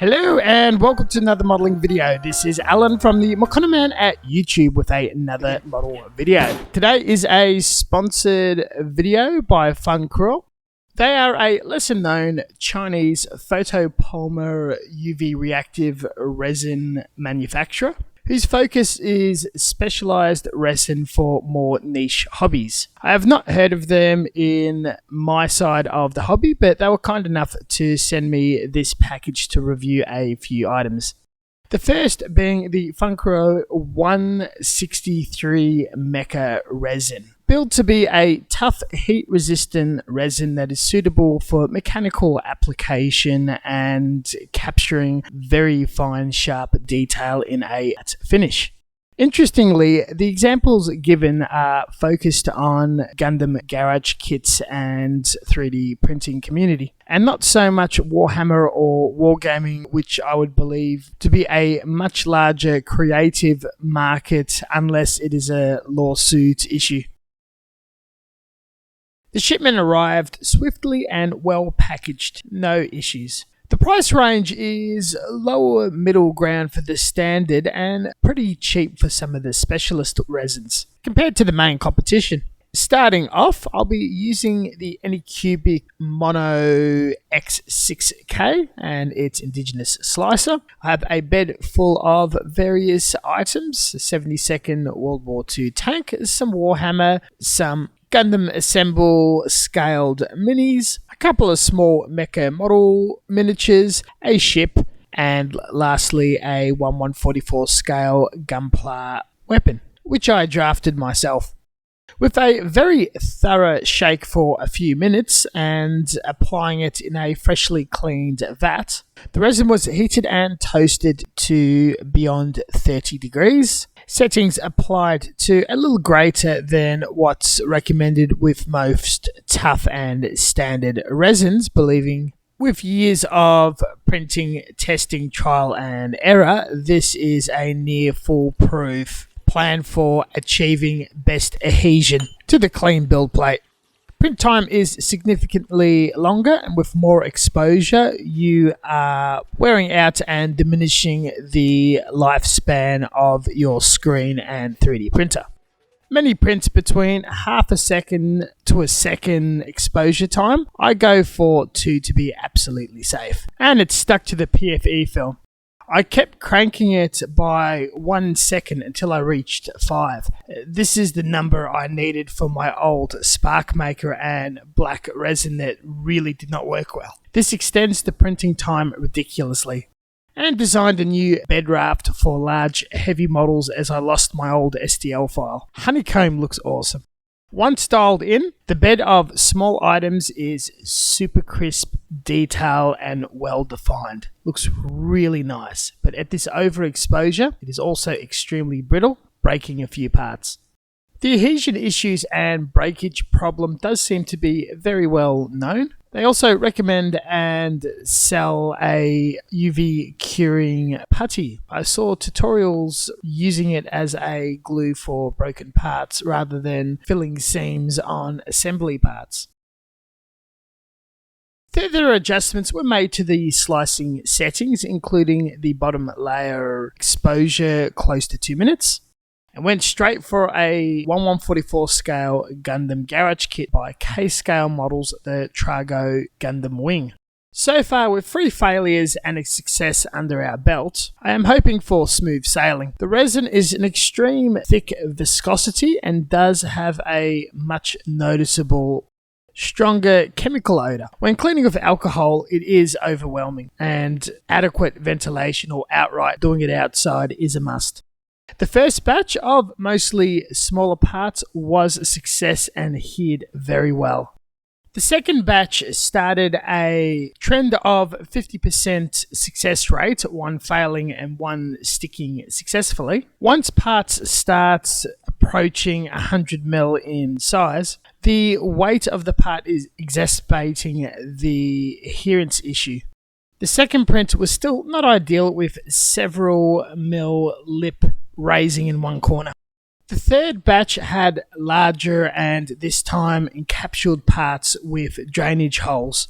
Hello and welcome to another modelling video. This is Alan from the Mono Man at YouTube with another model video. Today is a sponsored video by Funcrecol. They are a lesser known Chinese photopolymer UV reactive resin manufacturer whose focus is specialized resin for more niche hobbies. I have not heard of them in my side of the hobby, but they were kind enough to send me this package to review a few items. The first being the Funcrecol 163 mecha resin. Built to be a tough heat-resistant resin that is suitable for mechanical application and capturing very fine, sharp detail in a matte finish. Interestingly, the examples given are focused on Gundam garage kits and 3D printing community, and not so much Warhammer or wargaming, which I would believe to be a much larger creative market unless it is a lawsuit issue. The shipment arrived swiftly and well packaged, no issues. The price range is lower middle ground for the standard and pretty cheap for some of the specialist resins compared to the main competition. Starting off, I'll be using the Anycubic Mono X 6K and its indigenous slicer. I have a bed full of various items, a 72nd World War II tank, some Warhammer, some Gundam assemble scaled minis, a couple of small mecha model miniatures, a ship, and lastly a 1/144 scale Gunpla weapon, which I drafted myself. With a very thorough shake for a few minutes and applying it in a freshly cleaned vat, the resin was heated and toasted to beyond 30 degrees. Settings applied to a little greater than what's recommended with most tough and standard resins, believing with years of printing, testing, trial and error, this is a near foolproof plan for achieving best adhesion to the clean build plate. Print time is significantly longer, and with more exposure, you are wearing out and diminishing the lifespan of your screen and 3D printer. Many print between half a second to a second exposure time. I go for 2 to be absolutely safe, and it's stuck to the PFE film. I kept cranking it by 1 second until I reached 5. This is the number I needed for my old spark maker and black resin that really did not work well. This extends the printing time ridiculously. And designed a new bed raft for large heavy models as I lost my old STL file. Honeycomb looks awesome. Once dialed in, the bed of small items is super crisp, detailed and well defined. Looks really nice, but at this overexposure, it is also extremely brittle, breaking a few parts. The adhesion issues and breakage problem does seem to be very well known. They also recommend and sell a UV-Curing putty. I saw tutorials using it as a glue for broken parts rather than filling seams on assembly parts. Further adjustments were made to the slicing settings, including the bottom layer exposure close to 2 minutes, and went straight for a 1/144 scale Gundam garage kit by K-scale models, the Tragos Gundam wing. So far, with 3 failures and a success under our belt, I am hoping for smooth sailing. The resin is an extreme thick viscosity and does have a much noticeable stronger chemical odor. When cleaning with alcohol, it is overwhelming, and adequate ventilation or outright doing it outside is a must. The first batch of mostly smaller parts was a success and adhered very well. The second batch started a trend of 50% success rate, 1 failing and 1 sticking successfully. Once parts start approaching 100 ml in size, the weight of the part is exacerbating the adherence issue. The second print was still not ideal, with several mil lip raising in one corner. The third batch had larger and this time encapsulated parts with drainage holes.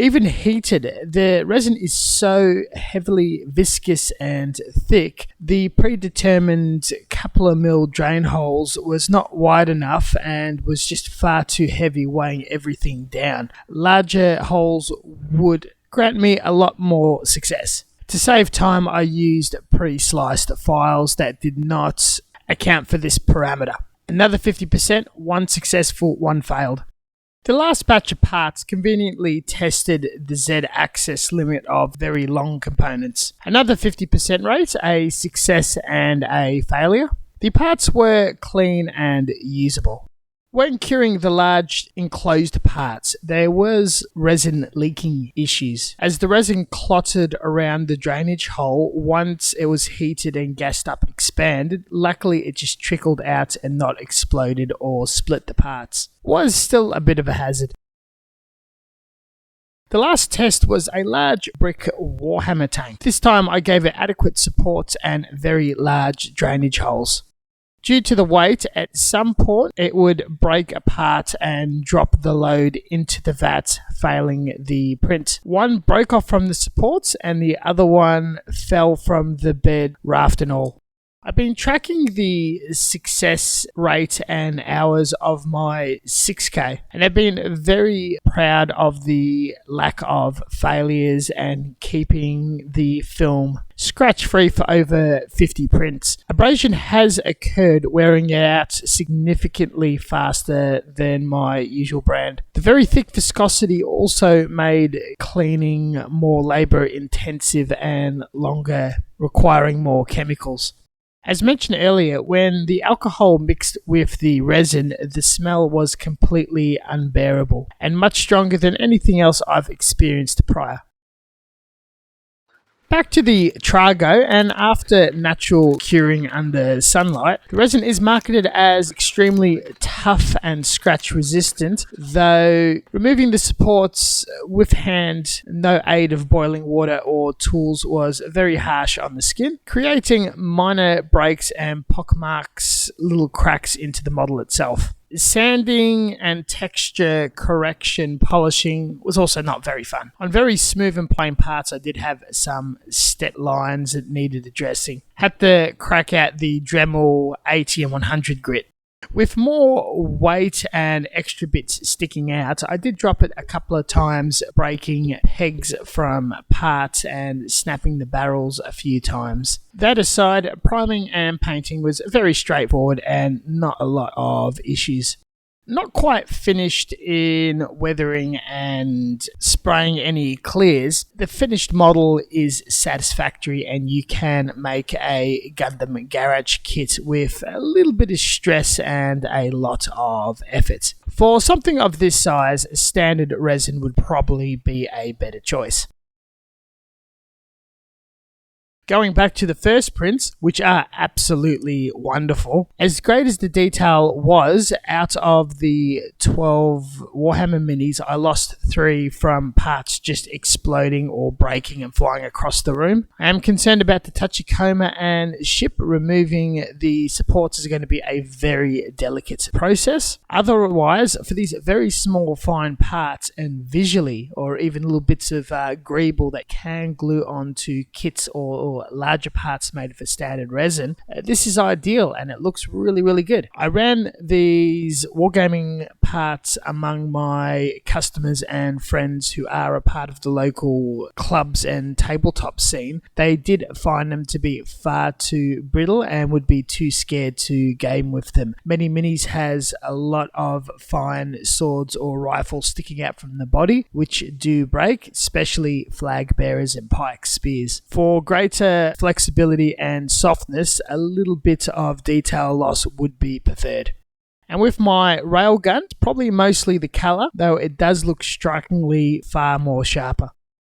Even heated, the resin is so heavily viscous and thick, the predetermined couple of mil drain holes was not wide enough and was just far too heavy, weighing everything down. Larger holes would grant me a lot more success. To save time, I used pre-sliced files that did not account for this parameter. Another 50%, one successful, one failed. The last batch of parts conveniently tested the Z-axis limit of very long components. Another 50% rate, a success and a failure. The parts were clean and usable. When curing the large enclosed parts, there was resin leaking issues, as the resin clotted around the drainage hole once it was heated and gassed up expanded. Luckily, it just trickled out and not exploded or split the parts. Was still a bit of a hazard. The last test was a large brick Warhammer tank. This time I gave it adequate support and very large drainage holes. Due to the weight, at some point it would break apart and drop the load into the vat, failing the print. One broke off from the supports and the other one fell from the bed, raft and all. I've been tracking the success rate and hours of my 6K, and I've been very proud of the lack of failures and keeping the film scratch-free for over 50 prints. Abrasion has occurred, wearing it out significantly faster than my usual brand. The very thick viscosity also made cleaning more labor-intensive and longer, requiring more chemicals. As mentioned earlier, when the alcohol mixed with the resin, the smell was completely unbearable and much stronger than anything else I've experienced prior. Back to the Trago, and after natural curing under sunlight, the resin is marketed as extremely tough and scratch resistant, though removing the supports with hand, no aid of boiling water or tools, was very harsh on the skin, creating minor breaks and pockmarks, little cracks into the model itself. Sanding and texture correction polishing was also not very fun. On very smooth and plain parts, I did have some stet lines that needed addressing. Had to crack out the Dremel 80 and 100 grit. With more weight and extra bits sticking out, I did drop it a couple of times, breaking pegs from parts and snapping the barrels a few times. That aside, priming and painting was very straightforward and not a lot of issues. Not quite finished in weathering and spraying any clears. The finished model is satisfactory and you can make a Gundam garage kit with a little bit of stress and a lot of effort. For something of this size, standard resin would probably be a better choice. Going back to the first prints, which are absolutely wonderful. As great as the detail was, out of the 12 Warhammer minis, I lost 3 from parts just exploding or breaking and flying across the room. I am concerned about the Tachikoma and ship. Removing the supports is going to be a very delicate process. Otherwise, for these very small fine parts and visually, or even little bits of greeble that can glue onto kits or larger parts made of a standard resin, this is ideal and it looks really good. I ran these wargaming parts among my customers and friends who are a part of the local clubs and tabletop scene. They did find them to be far too brittle and would be too scared to game with them. Many minis has a lot of fine swords or rifles sticking out from the body, which do break, especially flag bearers and pike spears. For greater flexibility and softness, a little bit of detail loss would be preferred. And with my railgun, probably mostly the colour, though it does look strikingly far more sharper.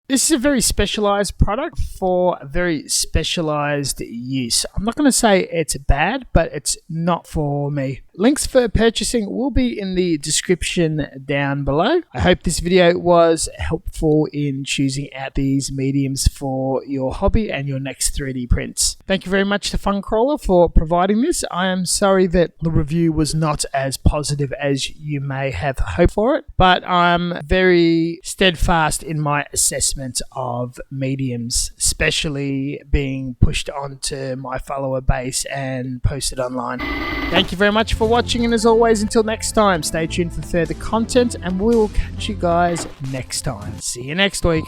This is a very specialised product for a very specialised use. I'm not going to say it's bad, but it's not for me. Links for purchasing will be in the description down below. I hope this video was helpful in choosing out these mediums for your hobby and your next 3D prints. Thank you very much to Funcrecol for providing this. I am sorry that the review was not as positive as you may have hoped for it, but I'm very steadfast in my assessment of mediums, especially being pushed onto my follower base and posted online. Thank you very much for watching, and as always, until next time, stay tuned for further content and we will catch you guys next time. See you next week.